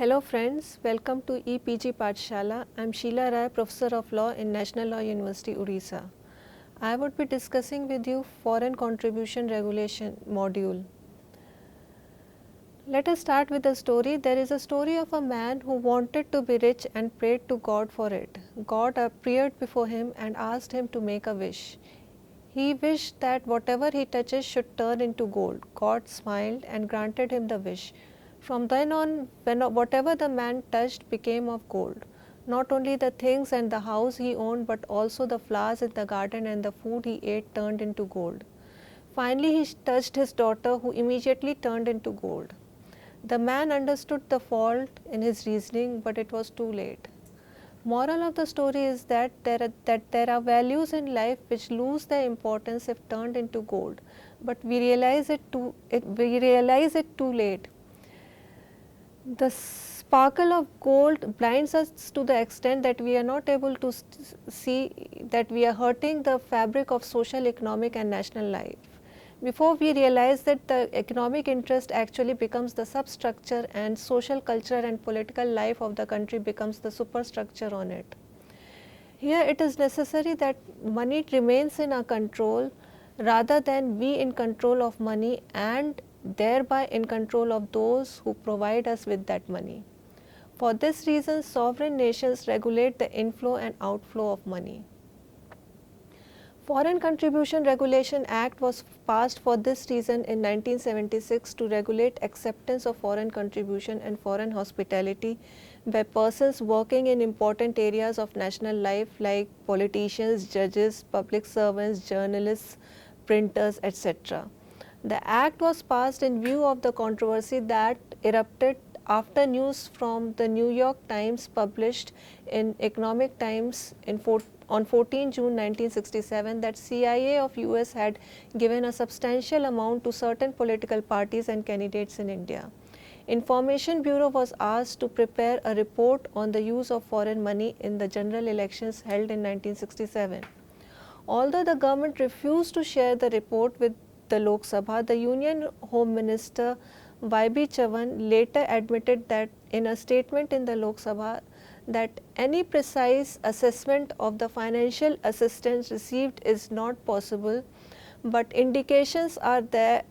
Hello friends, welcome to EPG Pathshala. I am Sheila Rai, Professor of Law in National Law University, Orissa. I would be discussing with you Foreign Contribution Regulation module. Let us start with a story. There is a story of a man who wanted to be rich and prayed to God for it. God appeared before him and asked him to make a wish. He wished that whatever he touches should turn into gold. God smiled and granted him the wish. From then on, whatever the man touched became of gold. Not only the things and the house he owned, but also the flowers in the garden and the food he ate turned into gold. Finally, he touched his daughter, who immediately turned into gold. The man understood the fault in his reasoning, but it was too late. Moral of the story is that there are values in life which lose their importance if turned into gold, but we realize it too late. The sparkle of gold blinds us to the extent that we are not able to see that we are hurting the fabric of social, economic and national life. Before we realize that the economic interest actually becomes the substructure and social, cultural and political life of the country becomes the superstructure on it. Here it is necessary that money remains in our control rather than we in control of money and thereby in control of those who provide us with that money. For this reason, sovereign nations regulate the inflow and outflow of money. Foreign Contribution Regulation Act was passed for this reason in 1976 to regulate acceptance of foreign contribution and foreign hospitality by persons working in important areas of national life like politicians, judges, public servants, journalists, printers, etc. The act was passed in view of the controversy that erupted after news from the New York Times published in Economic Times on 14 June 1967 that CIA of US had given a substantial amount to certain political parties and candidates in India. Information Bureau was asked to prepare a report on the use of foreign money in the general elections held in 1967. Although the government refused to share the report with the Lok Sabha, the Union Home Minister Y.B. Chavan later admitted that in a statement in the Lok Sabha that any precise assessment of the financial assistance received is not possible, but indications are that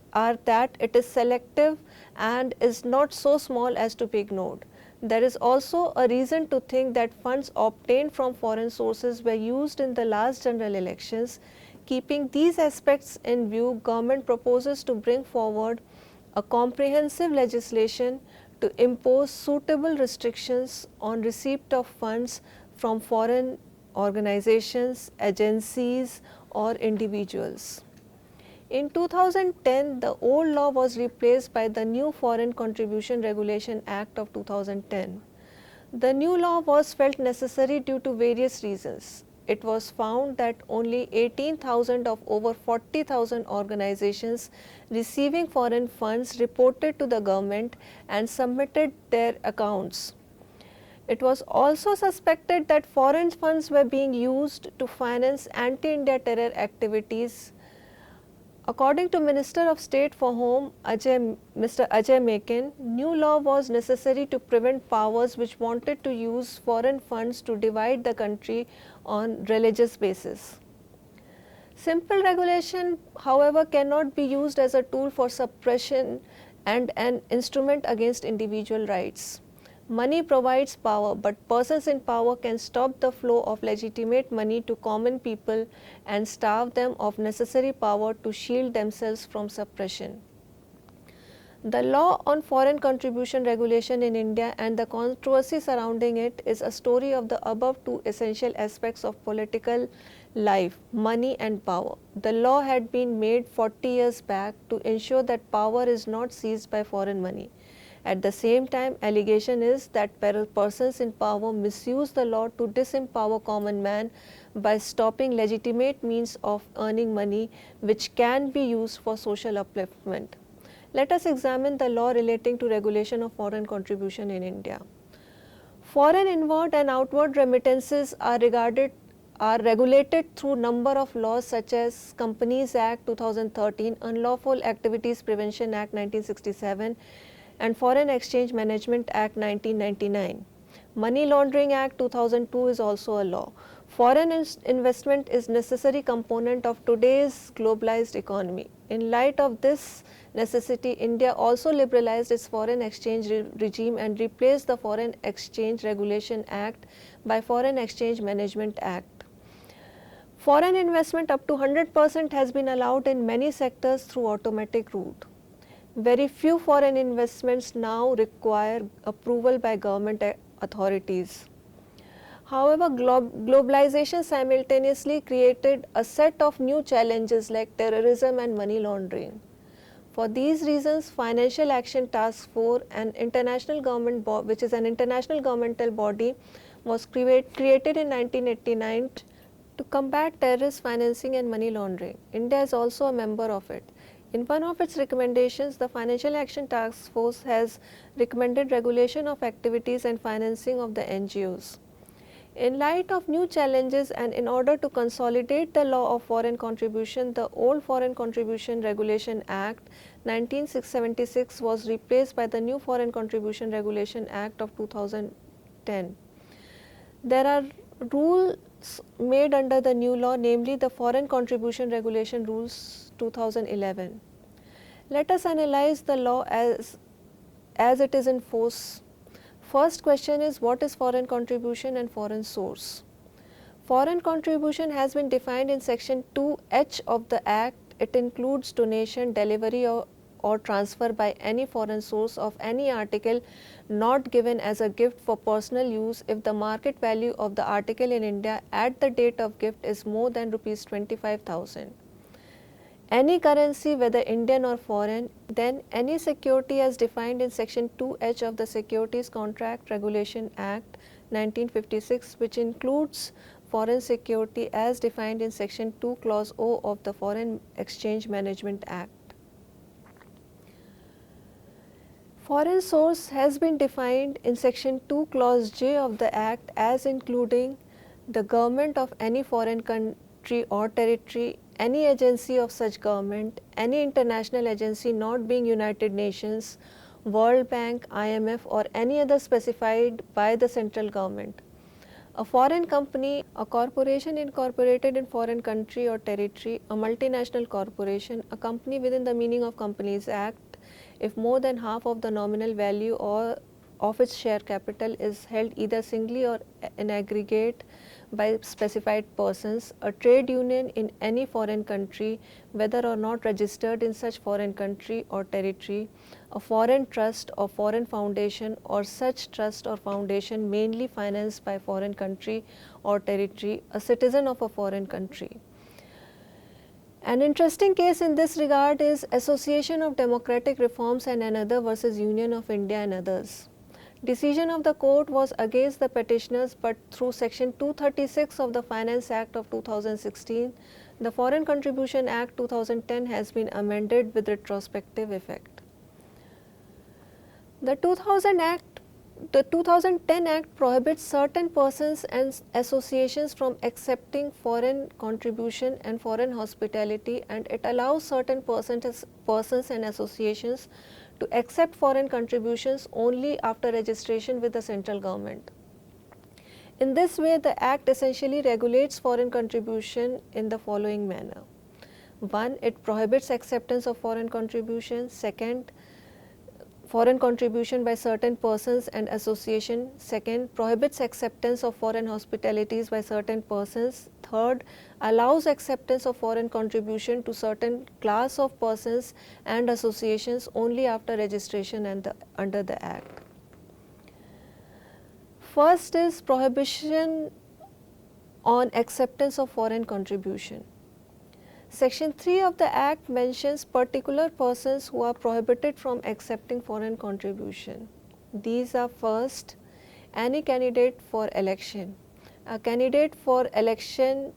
it is selective and is not so small as to be ignored. There is also a reason to think that funds obtained from foreign sources were used in the last general elections. Keeping these aspects in view, government proposes to bring forward a comprehensive legislation to impose suitable restrictions on receipt of funds from foreign organizations, agencies or individuals. In 2010, the old law was replaced by the new Foreign Contribution Regulation Act of 2010. The new law was felt necessary due to various reasons. It was found that only 18,000 of over 40,000 organizations receiving foreign funds reported to the government and submitted their accounts. It was also suspected that foreign funds were being used to finance anti-India terror activities. According to Minister of State for Home, Mr. Ajay Maken, new law was necessary to prevent powers which wanted to use foreign funds to divide the country on religious basis. Simple regulation, however, cannot be used as a tool for suppression and an instrument against individual rights. Money provides power, but persons in power can stop the flow of legitimate money to common people and starve them of necessary power to shield themselves from suppression. The law on foreign contribution regulation in India and the controversy surrounding it is a story of the above two essential aspects of political life, money and power. The law had been made 40 years back to ensure that power is not seized by foreign money. At the same time, allegation is that persons in power misuse the law to disempower common man by stopping legitimate means of earning money which can be used for social upliftment. Let us examine the law relating to regulation of foreign contribution in India. Foreign inward and outward remittances are regulated through number of laws such as Companies Act 2013, Unlawful Activities Prevention Act 1967, and Foreign Exchange Management Act 1999. Money Laundering Act 2002 is also a law. Foreign investment is necessary component of today's globalized economy. In light of this necessity, India also liberalized its foreign exchange regime and replaced the Foreign Exchange Regulation Act by Foreign Exchange Management Act. Foreign investment up to 100% has been allowed in many sectors through automatic route. Very few foreign investments now require approval by government authorities. However, globalization simultaneously created a set of new challenges like terrorism and money laundering. For these reasons, Financial Action Task Force, which is an international governmental body, was created in 1989 to combat terrorist financing and money laundering. India is also a member of it. In one of its recommendations, the Financial Action Task Force has recommended regulation of activities and financing of the NGOs. In light of new challenges and in order to consolidate the law of foreign contribution, the old Foreign Contribution Regulation Act 1976 was replaced by the new Foreign Contribution Regulation Act of 2010. There are rules made under the new law, namely the Foreign Contribution Regulation Rules 2011. Let us analyze the law as it is in force. First question is, what is foreign contribution and foreign source? Foreign contribution has been defined in section 2H of the Act. It includes donation, delivery or transfer by any foreign source of any article not given as a gift for personal use if the market value of the article in India at the date of gift is more than Rs 25,000. Any currency, whether Indian or foreign, then any security as defined in section 2H of the Securities Contract Regulation Act 1956, which includes foreign security as defined in section 2 clause O of the Foreign Exchange Management Act. Foreign source has been defined in section 2 clause J of the Act as including the government of any foreign country or territory, any agency of such government, any international agency not being United Nations, World Bank, IMF or any other specified by the central government. A foreign company, a corporation incorporated in foreign country or territory, a multinational corporation, a company within the meaning of Companies Act, if more than half of the nominal value or of its share capital is held either singly or in aggregate by specified persons, a trade union in any foreign country, whether or not registered in such foreign country or territory, a foreign trust or foreign foundation or such trust or foundation mainly financed by foreign country or territory, a citizen of a foreign country. An interesting case in this regard is Association of Democratic Reforms and Another versus Union of India and others. Decision of the court was against the petitioners, but through section 236 of the Finance Act of 2016, the Foreign Contribution Act 2010 has been amended with retrospective effect. The 2010 Act prohibits certain persons and associations from accepting foreign contribution and foreign hospitality, and it allows certain persons and associations to accept foreign contributions only after registration with the central government. In this way, the Act essentially regulates foreign contribution in the following manner. 1. It prohibits acceptance of foreign contribution. 2. Foreign contribution by certain persons and association. 2. Prohibits acceptance of foreign hospitalities by certain persons. 3. Allows acceptance of foreign contribution to certain class of persons and associations only after registration under the Act. First is prohibition on acceptance of foreign contribution. Section 3 of the Act mentions particular persons who are prohibited from accepting foreign contribution. These are: first, any candidate for election. A candidate for election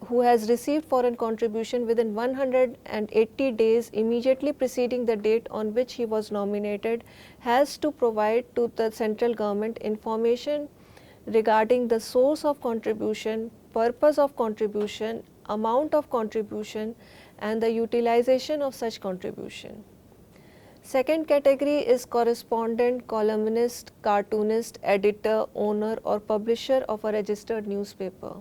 who has received foreign contribution within 180 days immediately preceding the date on which he was nominated has to provide to the central government information regarding the source of contribution, purpose of contribution, amount of contribution and the utilization of such contribution. Second category is correspondent, columnist, cartoonist, editor, owner or publisher of a registered newspaper.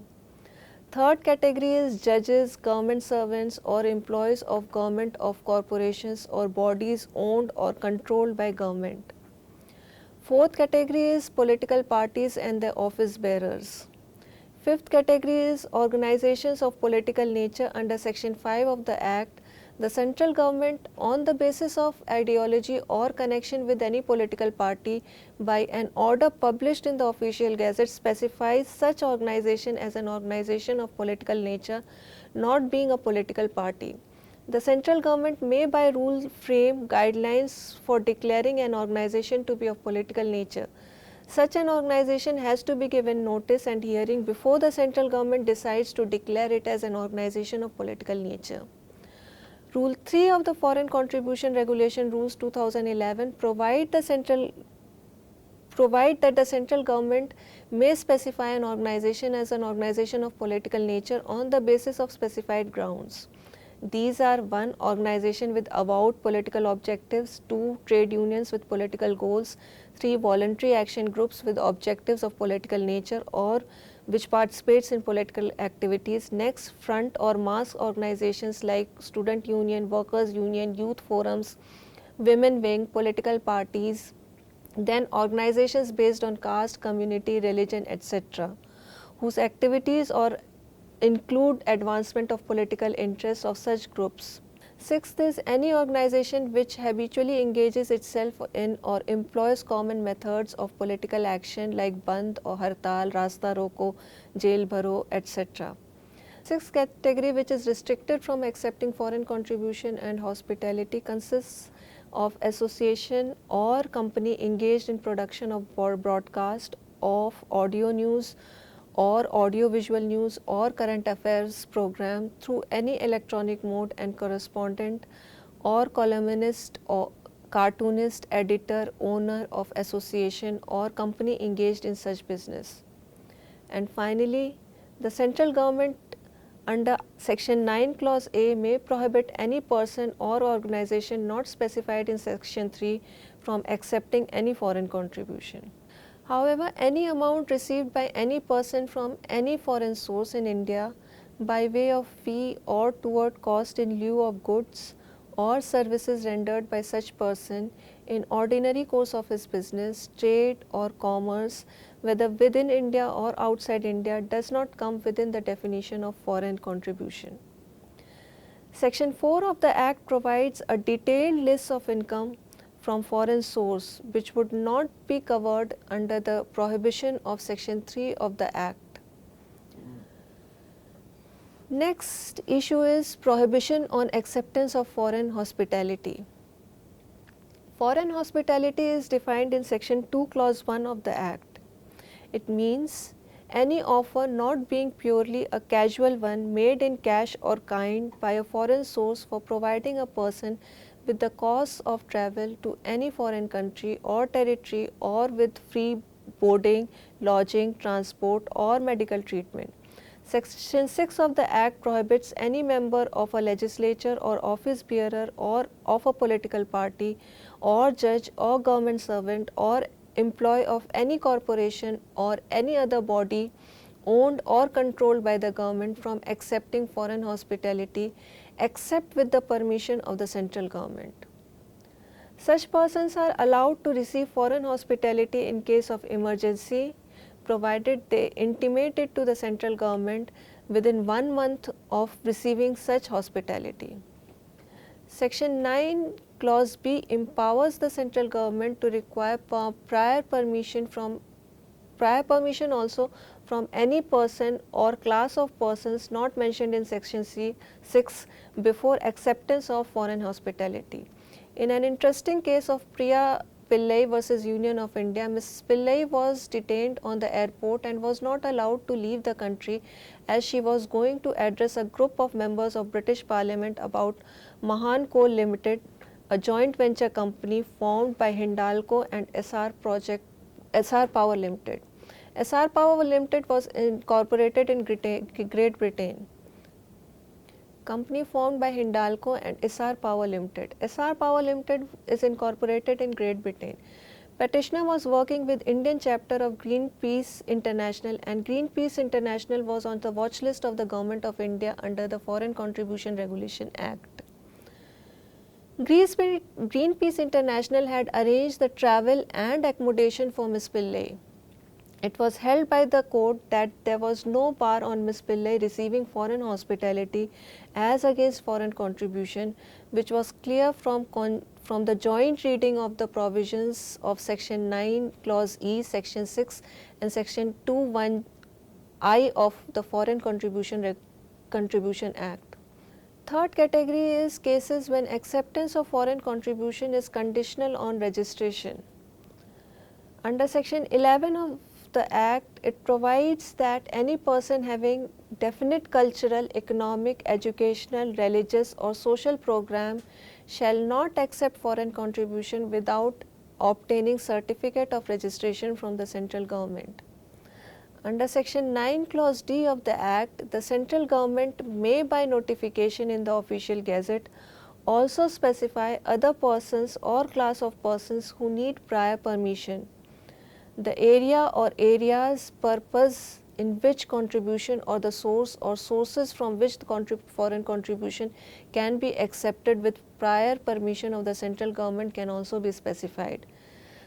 Third category is judges, government servants or employees of government, of corporations or bodies owned or controlled by government. Fourth category is political parties and their office bearers. Fifth category is organizations of political nature under Section 5 of the Act. The central government, on the basis of ideology or connection with any political party, by an order published in the official gazette, specifies such organization as an organization of political nature, not being a political party. The central government may by rule frame guidelines for declaring an organization to be of political nature. Such an organization has to be given notice and hearing before the central government decides to declare it as an organization of political nature. Rule 3 of the Foreign Contribution Regulation Rules 2011 provide that the central government may specify an organization as an organization of political nature on the basis of specified grounds. These are: 1. Organization with avowed political objectives, 2. Trade unions with political goals, 3. Voluntary action groups with objectives of political nature or which participates in political activities. Next, front or mass organizations like student union, workers union, youth forums, women wing, political parties. Then organizations based on caste, community, religion, etc., whose activities or include advancement of political interests of such groups. Sixth is any organization which habitually engages itself in or employs common methods of political action like Bandh or Hartal, Rasta Roko, Jail Bharo, etc. Sixth category, which is restricted from accepting foreign contribution and hospitality, consists of association or company engaged in production of broadcast of audio news or audio-visual news or current affairs program through any electronic mode and correspondent or columnist or cartoonist, editor, owner of association or company engaged in such business. And finally, the central government under Section 9 Clause A may prohibit any person or organization not specified in Section 3 from accepting any foreign contribution. However, any amount received by any person from any foreign source in India by way of fee or toward cost in lieu of goods or services rendered by such person in ordinary course of his business, trade or commerce, whether within India or outside India, does not come within the definition of foreign contribution. Section 4 of the Act provides a detailed list of income from foreign source which would not be covered under the prohibition of Section 3 of the Act. Next issue is prohibition on acceptance of foreign hospitality. Foreign hospitality is defined in Section 2 Clause 1 of the Act. It means any offer not being purely a casual one made in cash or kind by a foreign source for providing a person with the costs of travel to any foreign country or territory or with free boarding, lodging, transport or medical treatment. Section 6 of the Act prohibits any member of a legislature or office bearer or of a political party or judge or government servant or employee of any corporation or any other body owned or controlled by the government from accepting foreign hospitality except with the permission of the central government. Such persons are allowed to receive foreign hospitality in case of emergency, provided they intimate it to the central government within 1 month of receiving such hospitality. Section 9 Clause B empowers the central government to require prior permission also from any person or class of persons not mentioned in Section 6 before acceptance of foreign hospitality. In an interesting case of Priya Pillai versus Union of India, Ms. Pillai was detained on the airport and was not allowed to leave the country as she was going to address a group of members of British Parliament about Mahan Coal Limited, a joint venture company formed by Hindalco and SR Power Limited. SR Power Limited was incorporated in Great Britain. company formed by Hindalco and Essar Power Limited. Essar Power Limited is incorporated in Great Britain. Petitioner was working with Indian chapter of Greenpeace International, and Greenpeace International was on the watch list of the Government of India under the Foreign Contribution Regulation Act. Greenpeace International had arranged the travel and accommodation for Ms. Pillai. It was held by the court that there was no bar on Ms. Pillai receiving foreign hospitality as against foreign contribution, which was clear from the joint reading of the provisions of Section 9 Clause E, Section 6 and Section 2(1)(I) of the Foreign Contribution Act. Third category is cases when acceptance of foreign contribution is conditional on registration. Under Section 11 of the Act, it provides that any person having definite cultural, economic, educational, religious or social program shall not accept foreign contribution without obtaining certificate of registration from the central government. Under Section 9 Clause D of the Act, the central government may by notification in the official gazette also specify other persons or class of persons who need prior permission, the area or areas, purpose in which contribution or the source or sources from which the foreign contribution can be accepted with prior permission of the central government can also be specified.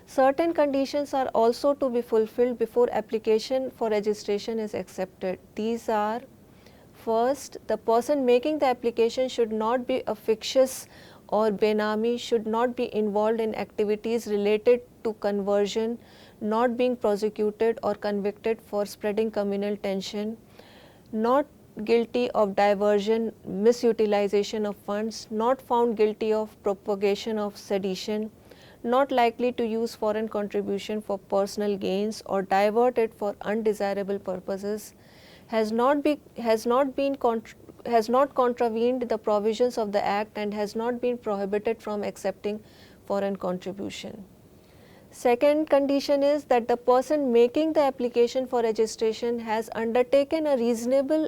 Certain conditions are also to be fulfilled before application for registration is accepted. These are: first, the person making the application should not be a fictitious or benami, should not be involved in activities related to conversion, not being prosecuted or convicted for spreading communal tension, not guilty of diversion, misutilization of funds, not found guilty of propagation of sedition, not likely to use foreign contribution for personal gains or divert it for undesirable purposes, has not contravened the provisions of the Act and has not been prohibited from accepting foreign contribution. Second condition is that the person making the application for registration has taken a reasonable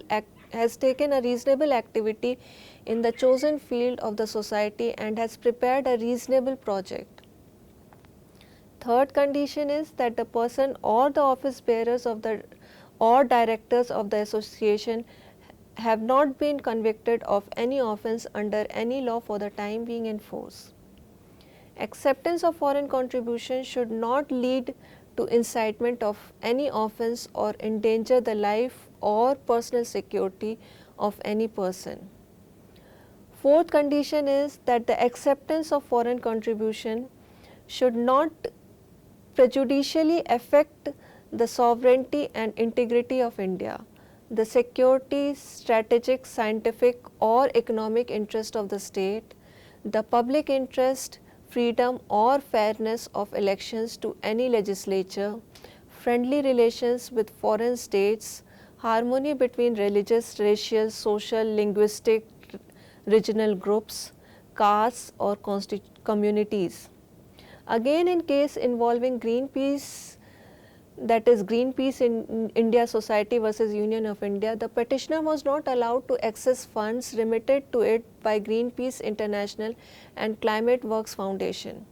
activity in the chosen field of the society and has prepared a reasonable project. Third condition is that the person or the office bearers or directors of the association have not been convicted of any offence under any law for the time being in force. Acceptance of foreign contribution should not lead to incitement of any offence or endanger the life or personal security of any person. Fourth condition is that the acceptance of foreign contribution should not prejudicially affect the sovereignty and integrity of India, the security, strategic, scientific or economic interest of the state, the public interest, freedom or fairness of elections to any legislature, friendly relations with foreign states, harmony between religious, racial, social, linguistic, regional groups, castes or communities. Again, in case involving Greenpeace, that is Greenpeace in India Society versus Union of India, the petitioner was not allowed to access funds remitted to it by Greenpeace International and Climate Works Foundation.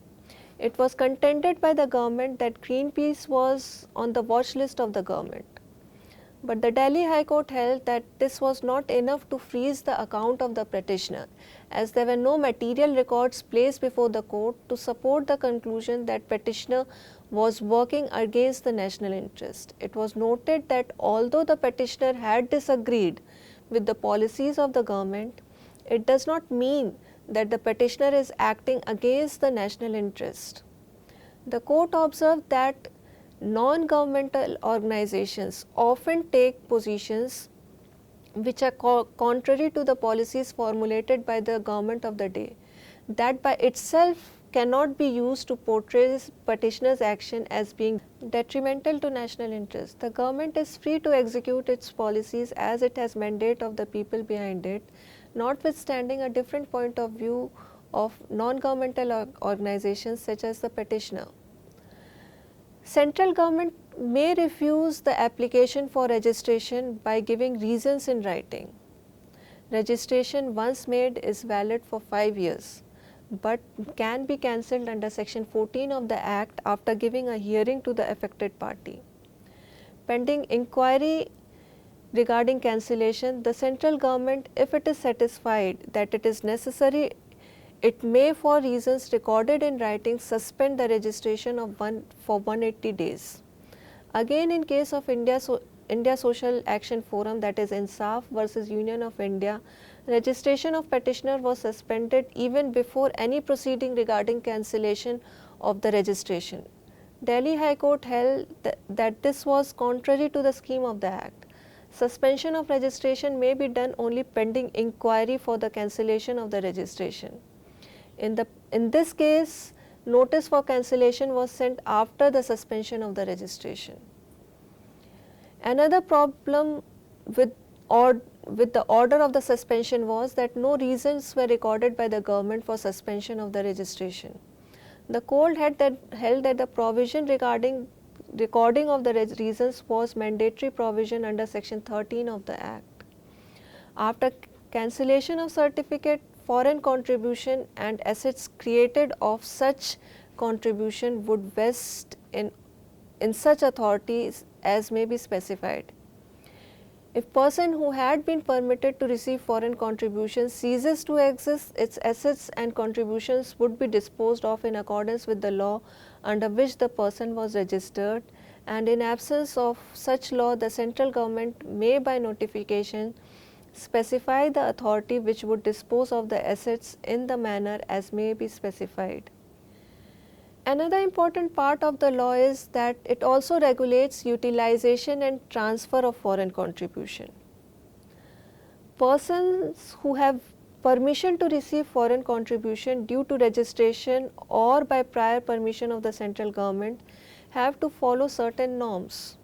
It was contended by the government that Greenpeace was on the watch list of the government. But the Delhi High Court held that this was not enough to freeze the account of the petitioner, as there were no material records placed before the court to support the conclusion that petitioner was working against the national interest. It was noted that although the petitioner had disagreed with the policies of the government, it does not mean that the petitioner is acting against the national interest. The court observed that non-governmental organizations often take positions which are contrary to the policies formulated by the government of the day. That by itself cannot be used to portray petitioner's action as being detrimental to national interest. The government is free to execute its policies as it has mandate of the people behind it, notwithstanding a different point of view of non-governmental organizations such as the petitioner. Central government may refuse the application for registration by giving reasons in writing. Registration once made is valid for 5 years, but can be cancelled under section 14 of the Act after giving a hearing to the affected party. Pending inquiry regarding cancellation, the central government, if it is satisfied that it is necessary, it may, for reasons recorded in writing, suspend the registration of for 180 days. Again, in case of India Social Action Forum, that is INSAF versus Union of India, registration of petitioner was suspended even before any proceeding regarding cancellation of the registration. Delhi High Court held that this was contrary to the scheme of the Act. Suspension of registration may be done only pending inquiry for the cancellation of the registration. In this case, notice for cancellation was sent after the suspension of the registration. Another problem with the order of the suspension was that no reasons were recorded by the government for suspension of the registration. The court held that the provision regarding recording of the reasons was mandatory provision under section 13 of the Act. After cancellation of certificate, foreign contribution and assets created of such contribution would vest in such authorities as may be specified. If person who had been permitted to receive foreign contributions ceases to exist, its assets and contributions would be disposed of in accordance with the law under which the person was registered, and in absence of such law, the central government may by notification specify the authority which would dispose of the assets in the manner as may be specified. Another important part of the law is that it also regulates utilization and transfer of foreign contribution. Persons who have permission to receive foreign contribution due to registration or by prior permission of the central government have to follow certain norms.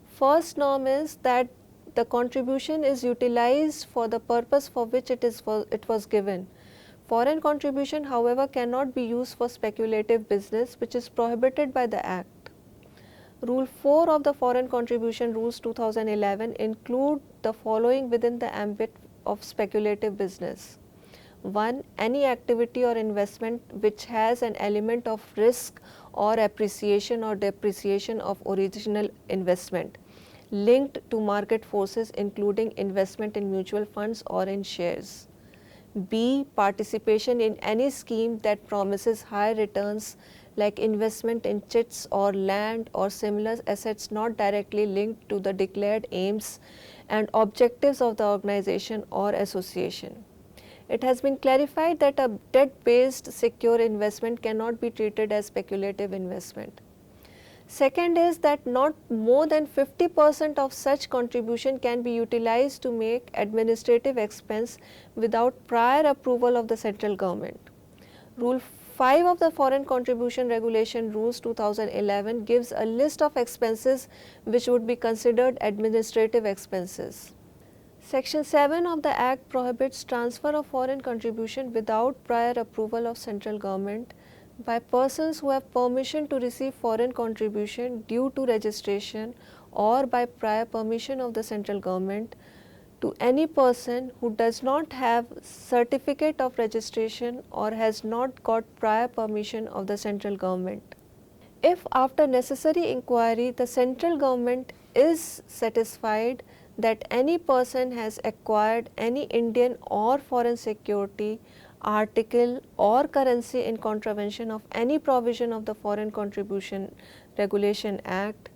First norm is that the contribution is utilized for the purpose for which it was given. Foreign contribution, however, cannot be used for speculative business, which is prohibited by the Act. Rule 4 of the Foreign Contribution Rules 2011 include the following within the ambit of speculative business. 1. Any activity or investment which has an element of risk or appreciation or depreciation of original investment linked to market forces, including investment in mutual funds or in shares. B. Participation in any scheme that promises high returns like investment in chits or land or similar assets not directly linked to the declared aims and objectives of the organization or association. It has been clarified that a debt-based secure investment cannot be treated as speculative investment. Second is that not more than 50% of such contribution can be utilized to make administrative expense without prior approval of the central government. Rule 5 of the Foreign Contribution Regulation Rules 2011 gives a list of expenses which would be considered administrative expenses. Section 7 of the Act prohibits transfer of foreign contribution without prior approval of central government by persons who have permission to receive foreign contribution due to registration or by prior permission of the central government to any person who does not have certificate of registration or has not got prior permission of the central government. If after necessary inquiry the central government is satisfied that any person has acquired any Indian or foreign security, article or currency in contravention of any provision of the Foreign Contribution Regulation Act,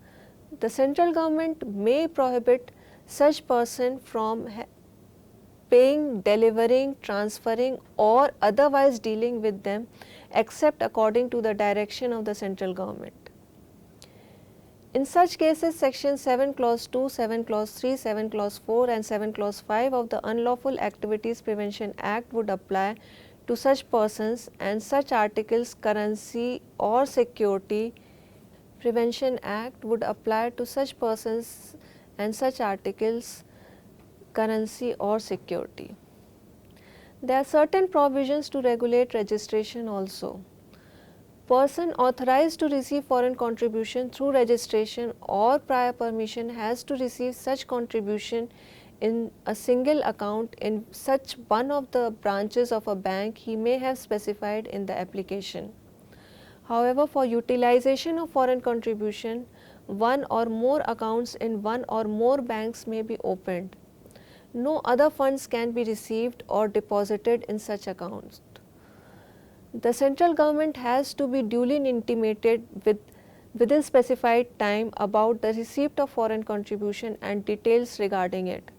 the central government may prohibit such person from paying, delivering, transferring or otherwise dealing with them except according to the direction of the central government. In such cases, section 7 clause 2, 7 clause 3, 7 clause 4 and 7 clause 5 of the Unlawful Activities Prevention Act would apply to such persons, and such articles, currency or security Prevention Act would apply to such persons and such articles, currency or security. There are certain provisions to regulate registration also. Person authorized to receive foreign contribution through registration or prior permission has to receive such contribution in a single account in such one of the branches of a bank he may have specified in the application. However, for utilization of foreign contribution, one or more accounts in one or more banks may be opened. No other funds can be received or deposited in such accounts. The central government has to be duly intimated within specified time about the receipt of foreign contribution and details regarding it.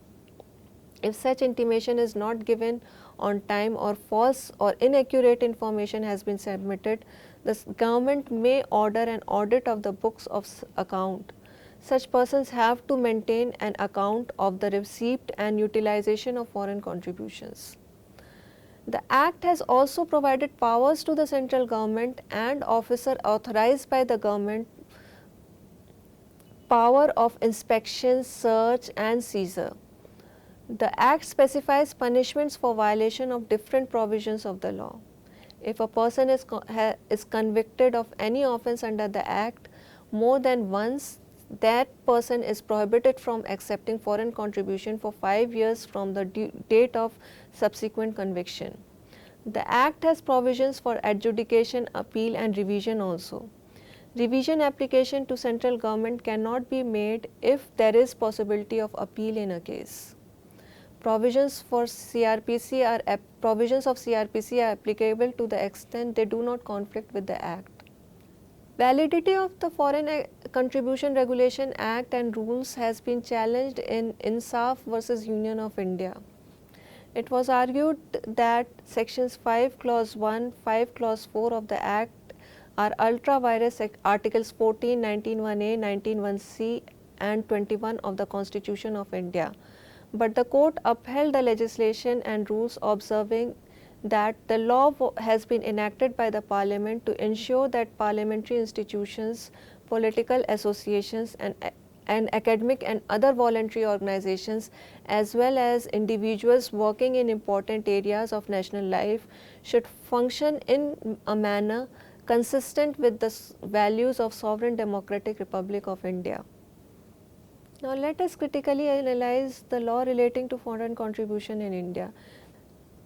If such intimation is not given on time or false or inaccurate information has been submitted, the government may order an audit of the books of account. Such persons have to maintain an account of the receipt and utilization of foreign contributions. The Act has also provided powers to the central government and officer authorized by the government power of inspection, search and seizure. The Act specifies punishments for violation of different provisions of the law. If a person is convicted of any offence under the Act more than once, that person is prohibited from accepting foreign contribution for 5 years from the date of subsequent conviction. The Act has provisions for adjudication, appeal and revision also. Revision application to central government cannot be made if there is possibility of appeal in a case. Provisions of CRPC are applicable to the extent they do not conflict with the Act. Validity of the Foreign Contribution Regulation Act and rules has been challenged in Insaf versus Union of India. It was argued that sections 5 clause 1, 5 clause 4 of the Act are ultra vires articles 14, 19(1)(a), 19(1)(c) and 21 of the Constitution of India. But the court upheld the legislation and rules, observing that the law has been enacted by the parliament to ensure that parliamentary institutions, political associations and academic and other voluntary organizations as well as individuals working in important areas of national life should function in a manner consistent with the values of Sovereign Democratic Republic of India. Now let us critically analyze the law relating to foreign contribution in India.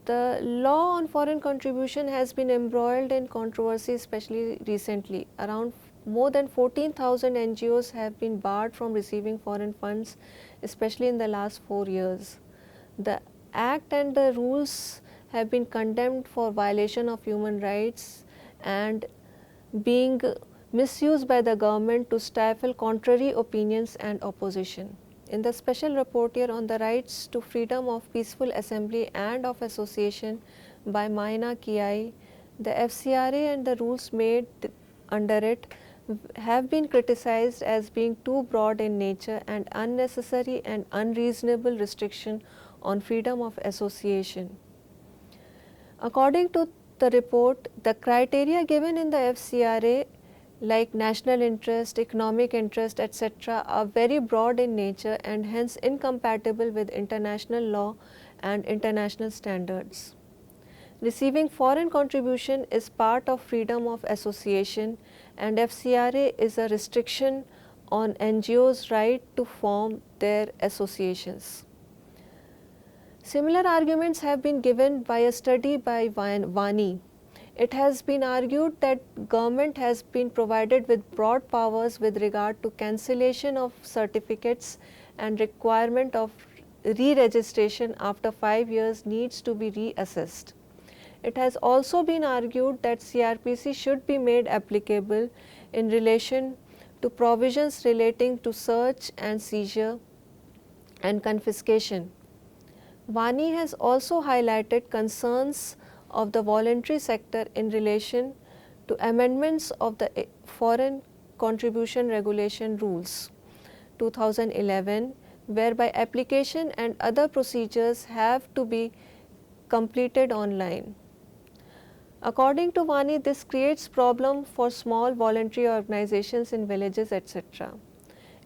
The law on foreign contribution has been embroiled in controversy, especially recently. Around more than 14,000 NGOs have been barred from receiving foreign funds, especially in the last 4 years. The Act and the rules have been condemned for violation of human rights and being misused by the government to stifle contrary opinions and opposition. In the special report here on the rights to freedom of peaceful assembly and of association by Maina Kiai, the FCRA and the rules made under it have been criticized as being too broad in nature and unnecessary and unreasonable restriction on freedom of association. According to the report, the criteria given in the FCRA like national interest, economic interest, etc. are very broad in nature and hence incompatible with international law and international standards. Receiving foreign contribution is part of freedom of association and FCRA is a restriction on NGOs' right to form their associations. Similar arguments have been given by a study by Vani. It has been argued that government has been provided with broad powers with regard to cancellation of certificates and requirement of re-registration after 5 years needs to be reassessed. It has also been argued that CRPC should be made applicable in relation to provisions relating to search and seizure and confiscation. Vani has also highlighted concerns of the voluntary sector in relation to amendments of the Foreign Contribution Regulation Rules 2011, whereby application and other procedures have to be completed online. According to Vani, this creates problem for small voluntary organizations in villages, etc.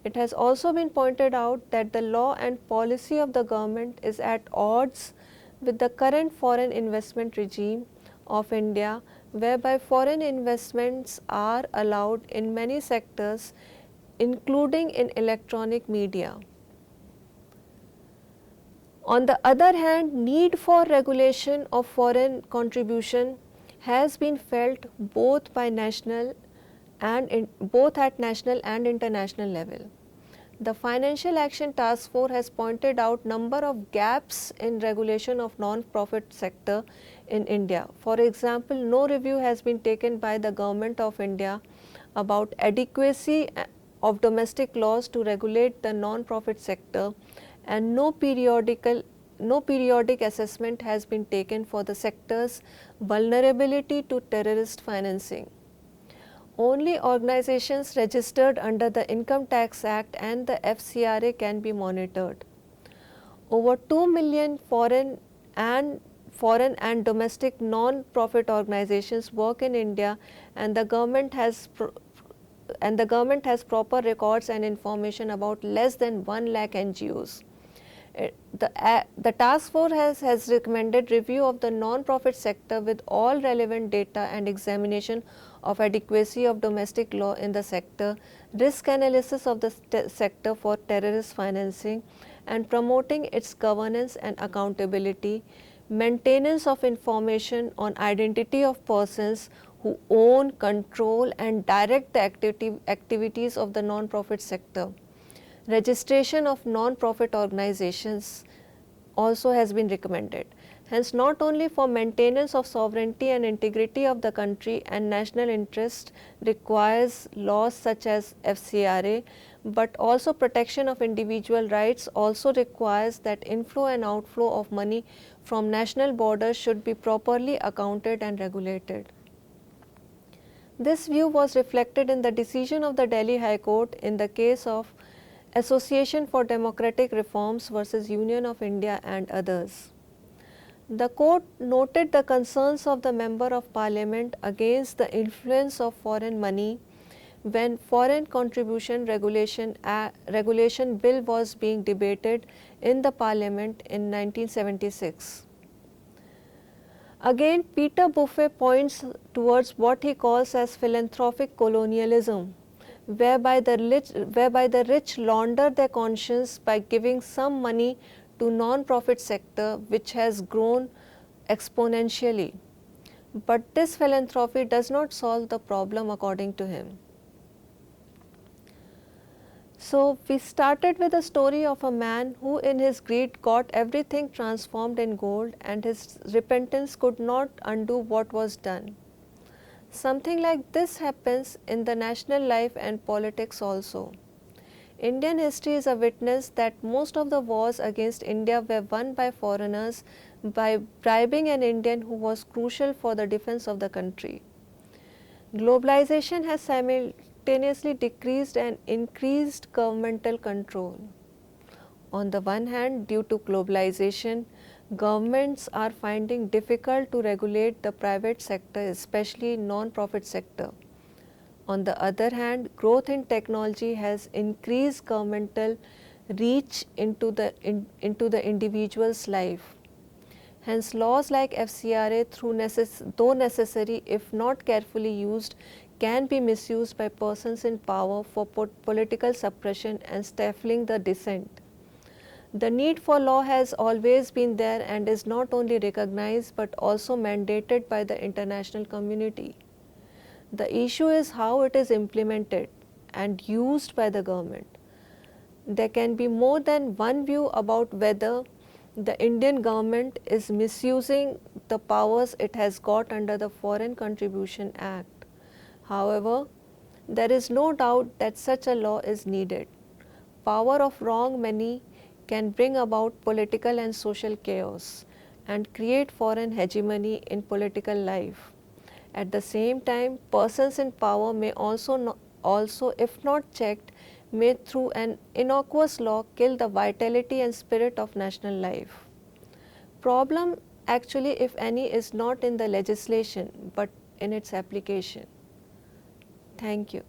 It has also been pointed out that the law and policy of the government is at odds with the current foreign investment regime of India, whereby foreign investments are allowed in many sectors, including in electronic media. On the other hand, need for regulation of foreign contribution has been felt both by both at national and international level. The Financial Action Task Force has pointed out number of gaps in regulation of non-profit sector in India. For example, no review has been taken by the Government of India about adequacy of domestic laws to regulate the non-profit sector, and no periodic assessment has been taken for the sector's vulnerability to terrorist financing. Only organizations registered under the Income Tax Act and the FCRA can be monitored. Over 2 million foreign and domestic non-profit organizations work in India, and the government has proper records and information about less than 1 lakh NGOs. The task force has recommended review of the non-profit sector with all relevant data and examination of adequacy of domestic law in the sector, risk analysis of the sector for terrorist financing, and promoting its governance and accountability, maintenance of information on identity of persons who own, control and direct the activities of the non-profit sector. Registration of non-profit organizations also has been recommended. Hence, not only for maintenance of sovereignty and integrity of the country and national interest requires laws such as FCRA, but also protection of individual rights also requires that inflow and outflow of money from national borders should be properly accounted and regulated. This view was reflected in the decision of the Delhi High Court in the case of Association for Democratic Reforms versus Union of India and others. The court noted the concerns of the Member of Parliament against the influence of foreign money when Foreign Contribution Regulation Bill was being debated in the Parliament in 1976. Again, Peter Buffet points towards what he calls as philanthropic colonialism, whereby the rich launder their conscience by giving some money to non-profit sector which has grown exponentially. But this philanthropy does not solve the problem according to him. So, we started with a story of a man who in his greed got everything transformed in gold, and his repentance could not undo what was done. Something like this happens in the national life and politics also. Indian history is a witness that most of the wars against India were won by foreigners by bribing an Indian who was crucial for the defense of the country. Globalization has simultaneously decreased and increased governmental control. On the one hand, due to globalization, governments are finding difficult to regulate the private sector, especially non-profit sector. On the other hand, growth in technology has increased governmental reach into the individual's life. Hence, laws like FCRA, though necessary if not carefully used, can be misused by persons in power for political suppression and stifling the dissent. The need for law has always been there and is not only recognized but also mandated by the international community. The issue is how it is implemented and used by the government. There can be more than one view about whether the Indian government is misusing the powers it has got under the Foreign Contribution Act. However, there is no doubt that such a law is needed. Power of wrong money can bring about political and social chaos and create foreign hegemony in political life. At the same time, persons in power may also, if not checked, may through an innocuous law kill the vitality and spirit of national life. Problem actually, if any, is not in the legislation but in its application. Thank you.